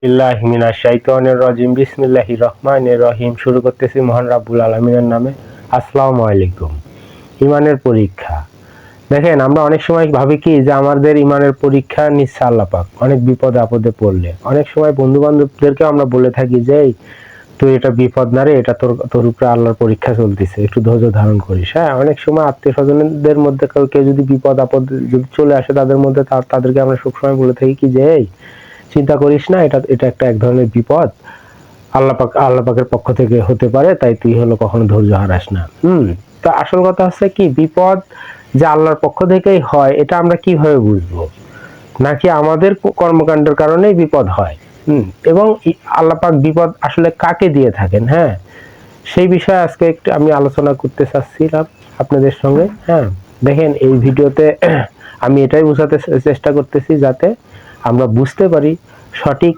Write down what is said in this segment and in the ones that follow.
বিল্লাহি মিনাশ শাইতানির রাজিম বিসমিল্লাহির রহমানির রহিম। শুরু করতেছি মহান রাব্বুল আলামিনের নামে। আসসালামু আলাইকুম। ইমানের পরীক্ষা। দেখেন, আমরা অনেক সময় ভাবি কি যে আমাদের ইমানের পরীক্ষা নিচ্ছে আল্লাহ পাক। অনেক বিপদ আপদে পড়লে অনেক সময় বন্ধু বান্ধবদেরকে আমরা বলে থাকি যে তুই এটা বিপদ না রে, এটা তোর উপরে আল্লাহর পরীক্ষা চলতেছে, একটু ধৈর্য ধারণ করিস। হ্যাঁ, অনেক সময় আত্মীয় স্বজনদের মধ্যে কেউ যদি বিপদ আপদ যদি চলে আসে তাদের মধ্যে, তাদেরকে আমরা সবসময় বলে থাকি কি যে চিন্তা করিস না, এটা এটা একটা এক ধরনের বিপদ, আল্লাহ পাকের পক্ষ থেকে হতে পারে, তাই তুই কখনো ধৈর্য হারাস না। তো আসল কথা হচ্ছে কি, বিপদ যে আল্লাহর পক্ষ থেকেই হয় এটা আমরা কিভাবে বুঝবো? নাকি আমাদের কর্মকাণ্ডের কারণেই বিপদ হয়? এবং আল্লাহ পাক বিপদ আসলে কাকে দিয়ে থাকেন? হ্যাঁ, সেই বিষয়ে আজকে একটু আমি আলোচনা করতে চাচ্ছিলাম আপনাদের সঙ্গে। হ্যাঁ, দেখেন, এই ভিডিওতে আমি এটাই বোঝাতে চেষ্টা করতেছি যাতে আমরা বুঝতে পারি সঠিক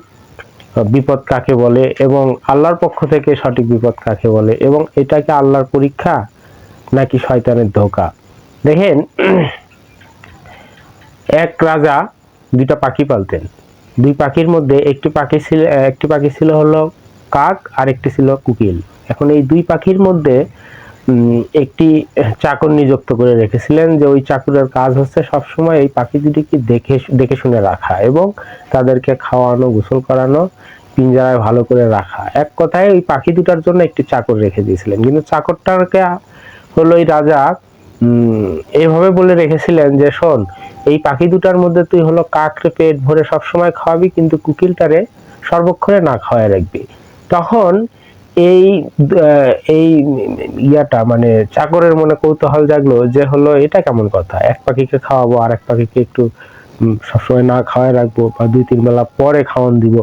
বিপদ কাকে বলে এবং আল্লাহর পক্ষ থেকে সঠিক বিপদ কাকে বলে, এবং এটা কি আল্লাহর পরীক্ষা নাকি শয়তানের ধোঁকা। দেখেন, এক রাজা দুইটা পাখি পালতেন। দুই পাখির মধ্যে একটি পাখি ছিল হলো কাক, আর একটি ছিল কোকিল। এখন এই দুই পাখির মধ্যে একটি চাকর নিযুক্ত করে রেখেছিলেন, যে ওই চাকরের কাজ হচ্ছে সবসময় এই পাখি দুটিকে দেখে শুনে রাখা এবং তাদেরকে খাওয়ানো, গোসল করানো, পিঞ্জরায় ভালো করে রাখা। এক কথায় ওই পাখি দুটার জন্য একটি চাকর রেখে দিয়েছিলেন। কিন্তু চাকরটাকে ওই রাজা এইভাবে বলে রেখেছিলেন যে শোন, এই পাখি দুটার মধ্যে তুই কাকরে পেট ভরে সবসময় খাওয়াবি, কিন্তু কুকিলটারে সর্বক্ষণে না খাওয়ায় রাখবি। তখন এই এই ইয়াটা মানে চাকরের মনে কৌতূহল জাগলো যে এটা কেমন কথা, এক পাখিকে খাওয়াবো আর এক পাখিকে একটু সবসময় না খাওয়ায় রাখবো, বা 2-3 বেলা পরে খাওয়ান দিব।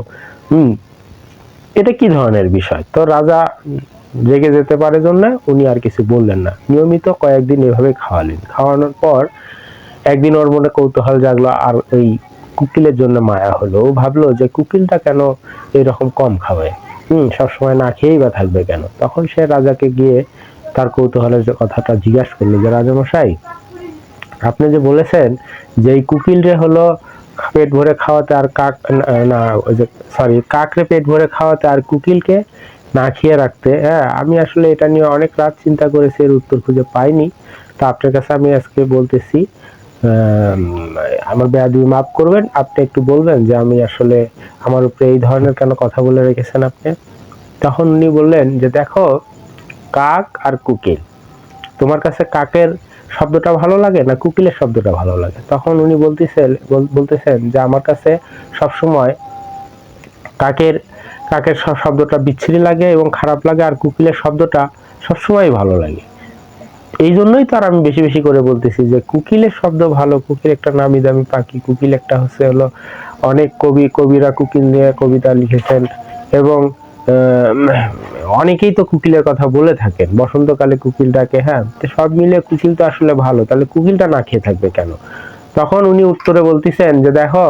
এটা কি ধরনের বিষয়? তো রাজা রেগে যেতে পারে জন্য উনি আর কিছু বললেন না, নিয়মিত কয়েকদিন এভাবে খাওয়ালেন। খাওয়ানোর পর একদিন ওর মনে কৌতূহল জাগলো, আর ওই কুকিলের জন্য মায়া হলো। ও ভাবলো যে কুকিলটা কেন এরকম কম খাওয়ায়, সবসময় না খেয়েই বা থাকবে কেন। তখন সে রাজাকে গিয়ে তার কৌতূহলের যে কথাটা জিজ্ঞাসা করলো যে রাজামশাই, আপনি যে বলেছেন যে এই কুকিলরে পেট ভরে খাওয়াতে আর কাকরে পেট ভরে খাওয়াতে আর কুকিলকে না খেয়ে রাখতে, হ্যাঁ, আমি আসলে এটা নিয়ে অনেক রাত চিন্তা করেছি, এর উত্তর খুঁজে পাইনি। তো আপনার কাছে আমি আজকে বলতেছি, আমার বেয়াদবি মাফ করবেন, আপনি একটু বলবেন যে আমি আসলে আমার উপরে এই ধরনের কেন কথা বলে রেখেছেন আপনি। তখন উনি বললেন যে দেখো, কাক আর কুকিল, তোমার কাছে কাকের শব্দটা ভালো লাগে না কুকিলের শব্দটা ভালো লাগে? তখন উনি বলতেছেন যে আমার কাছে সবসময় কাকের কাকের শব্দটা বিচ্ছিরি লাগে এবং খারাপ লাগে, আর কুকিলের শব্দটা সবসময় ভালো লাগে। এই জন্যই তো আর আমি বেশি বেশি করে বলতেছি যে কুকিলের শব্দ ভালো। কুকিল একটা নামি দামি পাখি, কুকিল একটা অনেক কবিরা কুকিল নিয়ে কবিতা লিখেছেন, এবং অনেকেই তো কুকিলের কথা বলে থাকেন বসন্তকালে কুকিলটাকে। হ্যাঁ, তো সব মিলে কুকিল তো আসলে ভালো, তাহলে কুকিলটা না খেয়ে থাকবে কেন? তখন উনি উত্তরে বলতেছেন যে দেখো,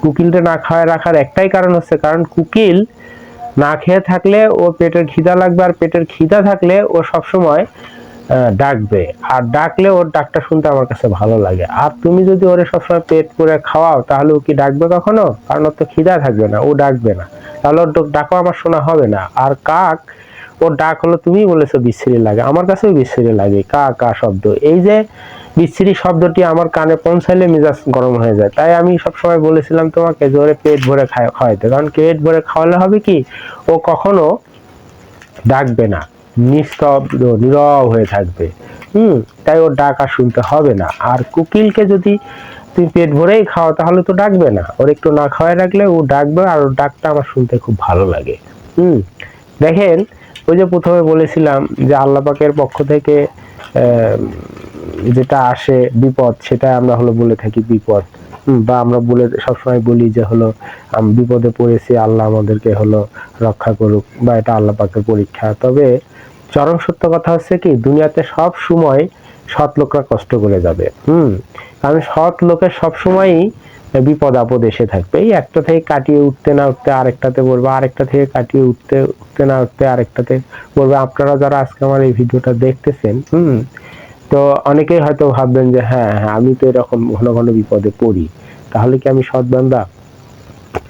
কুকিলটা না খাওয়ায় রাখার একটাই কারণ হচ্ছে, কারণ কুকিল না খেয়ে থাকলে ও পেটের খিদা লাগবে, আর পেটের খিদা থাকলে ও সবসময় ডাকবে, আর ডাকলে ওর ডাকটা শুনতে আমার কাছে ভালো লাগে। আর তুমি যদি ওরে সবসময় পেট পুরে খাওয়াও, তাহলে ও কি ডাকবে কখনো? কারণ ওর তো খিদা থাকবে না, ও ডাকবে না, তাহলে ওর ডাকও আমার শোনা হবে না। আর কাক, ওর ডাক তুমি বলেছো বিশ্রী লাগে, আমার কাছেও বিশ্রী লাগে কা কা শব্দ। এই যে বিশ্রী শব্দটি আমার কানে পৌঁছাইলে মেজাজ গরম হয়ে যায়। তাই আমি সবসময় বলেছিলাম তোমাকে যে ওরে পেট ভরে খাওয়াইতে, কারণ পেট ভরে খাওয়ালে হবে কি, ও কখনো ডাকবে না, নিস্তব্ধ নীরব হয়ে থাকবে। তাই ওর ডাক আর শুনতে হবে না। আর কুকিলকে যদি তুমি পেট ভরেই খাও, তাহলে তো ডাকবে না, ওর একটু না খাওয়াই রাখলে ও ডাকবে, আর ওর ডাকটা আমার শুনতে খুব ভালো লাগে। দেখেন, ওই যে প্রথমে বলেছিলাম যে আল্লাহ পাকের পক্ষ থেকে যেটা আসে বিপদ, সেটা আমরা বলে থাকি বিপদ, বা আমরা সবসময় বলি যে বিপদে পড়েছি, আল্লাহ আমাদেরকে রক্ষা করুক, বা এটা আল্লাহ পাকের পরীক্ষা। তবে চরম সত্য কথা হচ্ছে কি, দুনিয়াতে সব সময় সৎ লোকরা কষ্ট করে যাবে। কারণ সৎ লোকের সবসময়ই বিপদ আপদ এসে থাকবে। এই একটা থেকে কাটিয়ে উঠতে না উঠতে আরেকটাতে পড়বে, আরেকটা থেকে কাটিয়ে উঠতে না উঠতে আরেকটাতে পড়বে। আপনারা যারা আজকে আমার এই ভিডিওটা দেখতেছেন, তো অনেকেই হয়তো ভাববেন যে হ্যাঁ হ্যাঁ, আমি তো এরকম ঘন ঘন বিপদে পড়ি, তাহলে কি আমি সৎ বান্দা?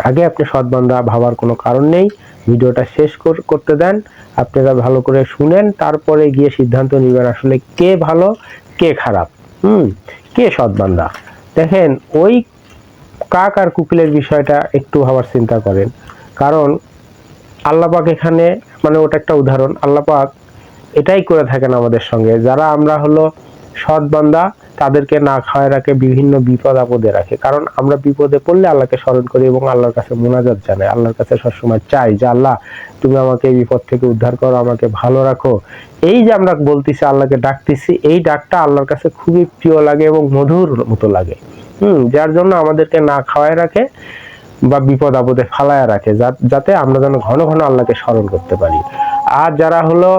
আগে আপনি সৎ বান্দা ভাবার কোনো কারণ নেই। ভিডিওটা শেষ করতে দেন, আপনারা ভালো করে শুনেন, তারপরে গিয়ে সিদ্ধান্ত নেবেন আসলে কে ভালো কে খারাপ, কে সৎ বান্দা। দেখেন ওই কাক আর কুকিলের বিষয়টা একটু ভাবার চিন্তা করেন, কারণ আল্লাহ পাক এখানে মানে ওটা একটা উদাহরণ। আল্লাহ পাক এটাই করে থাকেন আমাদের সঙ্গে, যারা আমরা হলো সৎ বান্দা তাদেরকে না খাওয়ায় রাখে, বিভিন্ন বিপদ আপদে রাখে। কারণ আমরা বিপদে পড়লে আল্লাহকে স্মরণ করি এবং আল্লাহর কাছে মোনাজাত জানাই, আল্লাহর কাছে সবসময় চাই যে আল্লাহ তুমি আমাকে এই বিপদ থেকে উদ্ধার করো, আমাকে ভালো রাখো। এই যে আমরা বলতেছি, আল্লাহকে ডাকতেছি, এই ডাকটা আল্লাহর কাছে খুবই প্রিয় লাগে এবং মধুর মতো লাগে। যার জন্য আমাদেরকে না খাওয়ায় রাখে বা বিপদ আপদে ফালায় রাখে, যাতে আমরা যেন ঘন ঘন আল্লাহকে স্মরণ করতে পারি। আর যারা হলো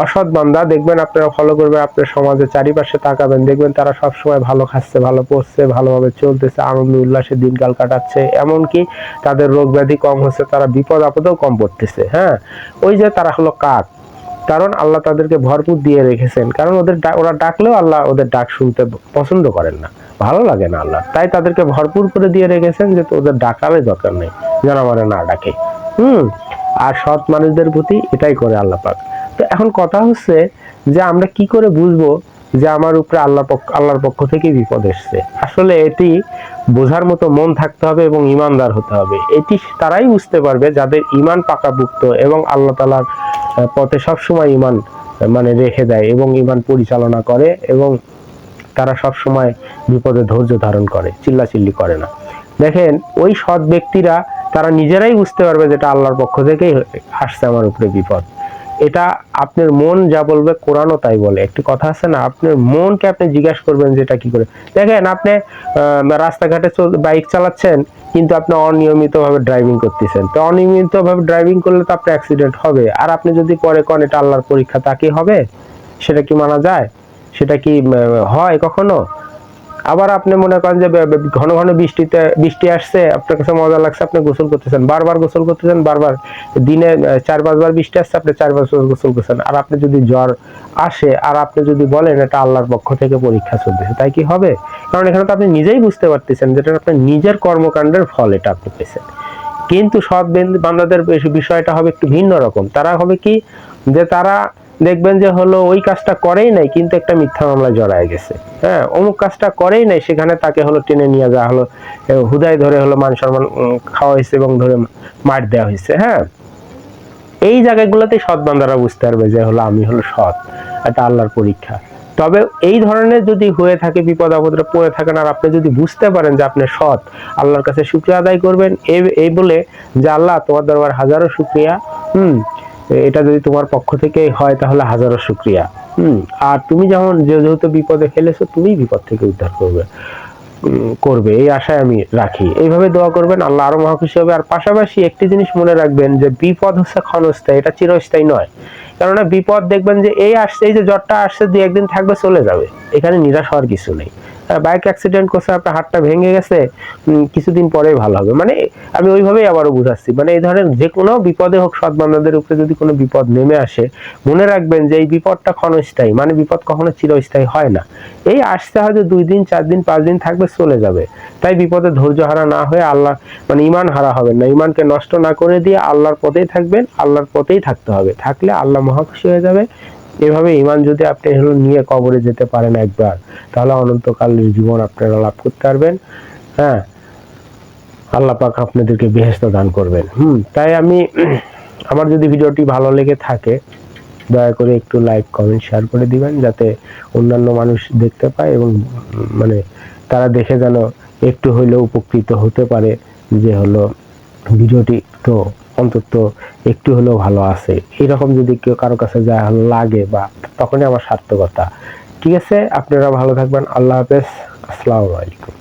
অসৎ বান্দা, দেখবেন আপনারা ফলো করবেন, আপনার সমাজে চারিপাশে তাকাবেন, দেখবেন তারা সবসময় ভালো খাচ্ছে, ভালো পড়ছে, ভালোভাবে চলতেছে, আনন্দ উল্লাসে দিনকাল কাটাচ্ছে, এমনকি তাদের রোগ ব্যাধি কম হচ্ছে, তারা বিপদ আপদেও কম পড়তেছে। হ্যাঁ, ওই যে তারা হলো কাক, কারণ আল্লাহ তাদেরকে ভরপুর দিয়ে রেখেছেন। কারণ ওরা ডাকলেও আল্লাহ ওদের ডাক শুনতে পছন্দ করেন না, ভালো লাগে না আল্লাহ, তাই তাদেরকে ভরপুর করে দিয়ে রেখেছেন যে ওদের ডাকারই দরকার নেই, যেন আমারে না ডাকে। আর সৎ মানুষদের প্রতি এটাই করে আল্লাহ পাক। তো এখন কথা হচ্ছে যে আমরা কি করে বুঝবো যে আমার উপরে আল্লাহর পক্ষ থেকে বিপদ এসছে? আসলে এটি বোঝার মতো মন থাকতে হবে এবং ইমানদার হতে হবে। এটি তারাই বুঝতে পারবে যাদের ইমান পাকাপুক্ত এবং আল্লাহ তাআলার পথে সবসময় ইমান মানে রেখে দেয় এবং ইমান পরিচালনা করে, এবং তারা সবসময় বিপদে ধৈর্য ধারণ করে, চিল্লাচিল্লি করে না। দেখেন ওই সৎ ব্যক্তিরা তারা নিজেরাই বুঝতে পারবে যেটা আল্লাহর পক্ষ থেকেই আসছে আমার উপরে বিপদ। এটা আপনার মন যা বলবে, কোরআনও তাই বলে। একটি কথা আছে না, আপনার মনকে আপনি জিজ্ঞাসা করবেন যেটা কি করে। দেখেন আপনি রাস্তাঘাটে বাইক চালাচ্ছেন, কিন্তু আপনি অনিয়মিতভাবে ড্রাইভিং করতেছেন, তো অনিয়মিতভাবে ড্রাইভিং করলে তো আপনার অ্যাক্সিডেন্ট হবে। আর আপনি যদি পরে কোন এটা আল্লাহর পরীক্ষা, তা কি হবে? সেটা কি মানা যায়? সেটা কি হয় কখনো? আবার আপনি মনে করেন যে ঘন ঘন বৃষ্টি আসছে, আপনার কাছে মজা লাগছে, আপনি গোসল করতেছেন, বারবার গোসল করতেছেন, বারবার দিনে 4-5 বার বৃষ্টি আসছে, আপনি 4-5 বার গোসল করছেন। আর আপনি যদি জ্বর আসে আর আপনি যদি বলেন এটা আল্লাহর পক্ষ থেকে পরীক্ষা চলতেছে, তাই কি হবে? কারণ এখানে তো আপনি নিজেই বুঝতে পারতেছেন যেটা আপনার নিজের কর্মকাণ্ডের ফল, এটা আপনি পেয়েছেন। কিন্তু সৎ বান্দাদের বিষয়টা হবে একটু ভিন্ন রকম। তারা হবে কি, যে তারা দেখবেন যে হলো ওই কাজটা করেই নাই, কিন্তু একটা মিথ্যা মামলায় জড়ায় গেছে। হ্যাঁ, অমুক কাজটা করেই নাই, সেখানে তাকে হলো টেনে নিয়ে যাওয়া হলো, হুদায় ধরে হলো মান সম্মান খাওয়া হয়েছে এবং ধরে মার দেওয়া হয়েছে। হ্যাঁ, এই জায়গাগুলোতে সৎ বান্দারা বুঝতে পারবে যে হলো আমি হলো সৎ, এটা আল্লাহর পরীক্ষা। তবে এই ধরনের যদি হয়ে থাকে, বিপদ আপদে পড়ে থাকেন, আর আপনি যদি বুঝতে পারেন যে আপনি সৎ, আল্লাহর কাছে শুকরিয়া আদায় করবেন, এই বলে যে আল্লাহ তোমার দরবার হাজারো শুকরিয়া, এটা যদি তোমার পক্ষ থেকে হয় তাহলে হাজারো শুকরিয়া। আর তুমি যেহেতু বিপদে ফেলেছো, তুমি বিপদ থেকে উদ্ধার করবে এই আশায় আমি রাখি। এইভাবে দোয়া করবেন, আল্লাহ আরো মহাখুশি হবে। আর পাশাপাশি একটি জিনিস মনে রাখবেন যে বিপদ হচ্ছে ক্ষণস্থায়ী, এটা চিরস্থায়ী নয়। কেননা বিপদ দেখবেন যে এই আসছে, এই যে জ্বরটা আসছে 2-1 দিন থাকবে, চলে যাবে, এখানে নিরাশ হওয়ার কিছু নেই। বাইক অ্যাক্সিডেন্ট করছে, আপনার হাতটা ভেঙে গেছে, কিছুদিন পরেই ভালো হবে, মানে আমি ওইভাবেই আবারও বুঝাচ্ছি। মানে এই ধরনের যে কোনো বিপদে হোক, সৎ বান্দাদের উপরে যদি কোনো বিপদ নেমে আসে, মনে রাখবেন যে এই বিপদটা ক্ষণস্থায়ী, মানে বিপদ কখনো চিরস্থায়ী হয় না। এই আসতে হয়তো 2 দিন 4 দিন 5 দিন থাকবে, চলে যাবে। তাই বিপদে ধৈর্য হারা না হয়ে আল্লাহ মানে ইমান হারা হবেন না, ইমানকে নষ্ট না করে দিয়ে আল্লাহর পথেই থাকবেন, আল্লাহর পথেই থাকতে হবে। থাকলে আল্লাহ মহাখুশি হয়ে যাবে। এভাবে ইমান যদি আপনি হলো নিয়ে কবরে যেতে পারেন একবার, তাহলে অনন্তকালের জীবন আপনারা লাভ করতে পারবেন। হ্যাঁ, আল্লাহ পাক আপনাদেরকে বেহেশত দান করবেন। তাই আমি আমার যদি ভিডিওটি ভালো লেগে থাকে, দয়া করে একটু লাইক কমেন্ট শেয়ার করে দিবেন, যাতে অন্যান্য মানুষ দেখতে পায় এবং মানে তারা দেখে যেন একটু হইলেও উপকৃত হতে পারে, যে হলো ভিডিওটি তো অন্তত একটু হলেও ভালো আছে। এরকম যদি কেউ কারো কাছে যা লাগে, বা তখনই আমার সার্থকতা। ঠিক আছে, আপনারা ভালো থাকবেন। আল্লাহ হাফেজ, আসসালামু আলাইকুম।